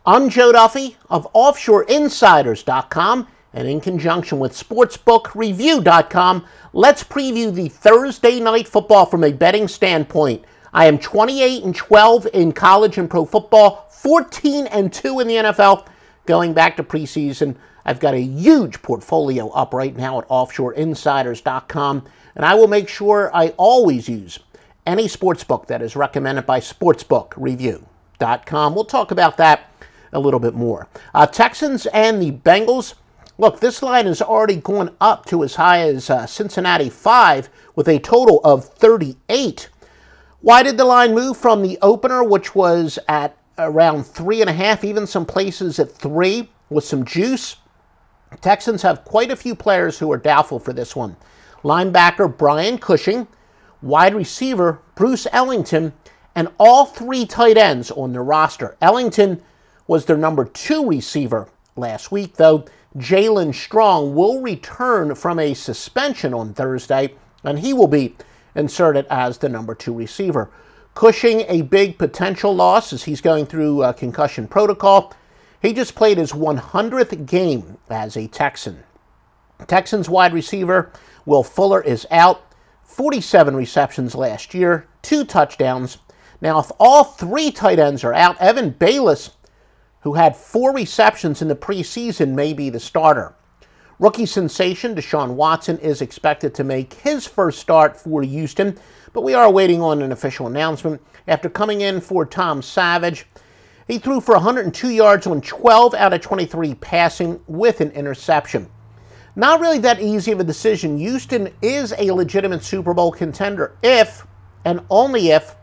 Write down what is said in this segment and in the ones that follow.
I'm Joe Duffy of OffshoreInsiders.com, and in conjunction with SportsbookReview.com, let's preview the Thursday Night Football from a betting standpoint. I am 28-12 in college and pro football, 14-2 in the NFL. Going back to preseason, I've got a huge portfolio up right now at OffshoreInsiders.com, and I will make sure I always use any sportsbook that is recommended by SportsbookReview.com. We'll talk about that a little bit more. Texans and the Bengals. Look, this line has already gone up to as high as Cincinnati 5 with a total of 38. Why did the line move from the opener, which was at around 3.5, even some places at 3 with some juice? Texans have quite a few players who are doubtful for this one. Linebacker Brian Cushing, wide receiver Bruce Ellington, and all 3 tight ends on their roster. Ellington was their number 2 receiver last week, though. Jalen Strong will return from a suspension on Thursday, and he will be inserted as the number 2 receiver. Cushing, a big potential loss as he's going through concussion protocol. He just played his 100th game as a Texan. Texans wide receiver Will Fuller is out. 47 receptions last year, 2 touchdowns. Now, if all 3 tight ends are out, Evan Bayless, who had 4 receptions in the preseason, may be the starter. Rookie sensation Deshaun Watson is expected to make his first start for Houston, but we are waiting on an official announcement. After coming in for Tom Savage, he threw for 102 yards on 12 out of 23 passing with an interception. Not really that easy of a decision. Houston is a legitimate Super Bowl contender if, and only if,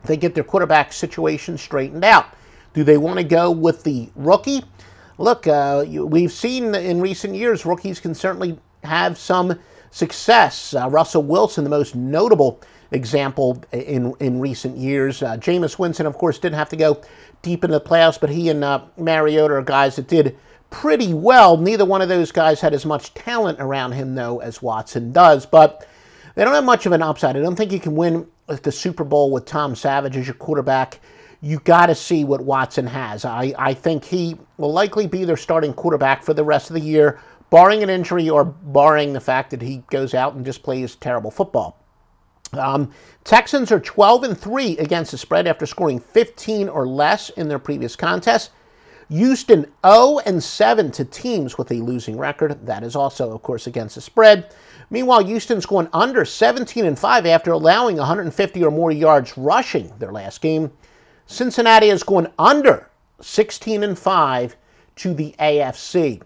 they get their quarterback situation straightened out. Do they want to go with the rookie? Look, we've seen in recent years rookies can certainly have some success. Russell Wilson, the most notable example in recent years. Jameis Winston, of course, didn't have to go deep into the playoffs, but he and Mariota are guys that did pretty well. Neither one of those guys had as much talent around him, though, as Watson does, but they don't have much of an upside. I don't think you can win the Super Bowl with Tom Savage as your quarterback. You got to see what Watson has. I think he will likely be their starting quarterback for the rest of the year, barring an injury or barring the fact that he goes out and just plays terrible football. Texans are 12-3 against the spread after scoring 15 or less in their previous contest. Houston 0-7 to teams with a losing record. That is also, of course, against the spread. Meanwhile, Houston's going under 17-5 after allowing 150 or more yards rushing their last game. Cincinnati is going under 16-5 to the AFC.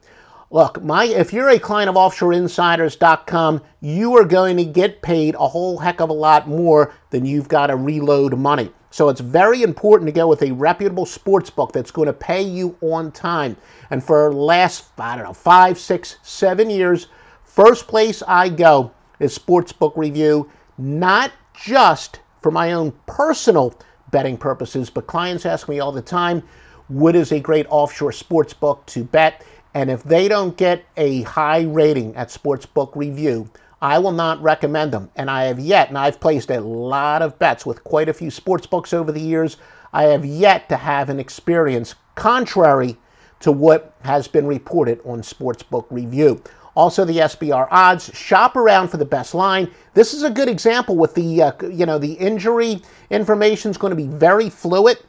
Look, if you're a client of OffshoreInsiders.com, you are going to get paid a whole heck of a lot more than you've got to reload money. So it's very important to go with a reputable sports book that's going to pay you on time. And for the last, 5, 6, 7 years, first place I go is Sportsbook Review, not just for my own personal betting purposes, but clients ask me all the time, what is a great offshore sports book to bet? And if they don't get a high rating at Sportsbook Review, I will not recommend them. And I have yet, and I've placed a lot of bets with quite a few sports books over the years, I have yet to have an experience contrary to what has been reported on Sportsbook Review. Also, the SBR odds. Shop around for the best line. This is a good example with the, the injury information is going to be very fluid.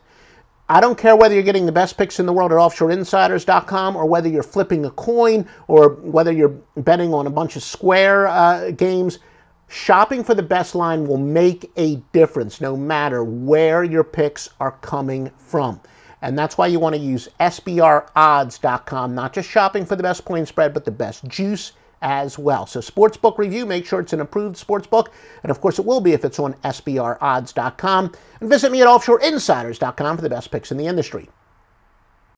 I don't care whether you're getting the best picks in the world at OffshoreInsiders.com or whether you're flipping a coin or whether you're betting on a bunch of square games. Shopping for the best line will make a difference no matter where your picks are coming from. And that's why you want to use SBRodds.com, not just shopping for the best point spread, but the best juice as well. So Sportsbook Review, make sure it's an approved sportsbook. And of course it will be if it's on SBRodds.com. And visit me at OffshoreInsiders.com for the best picks in the industry.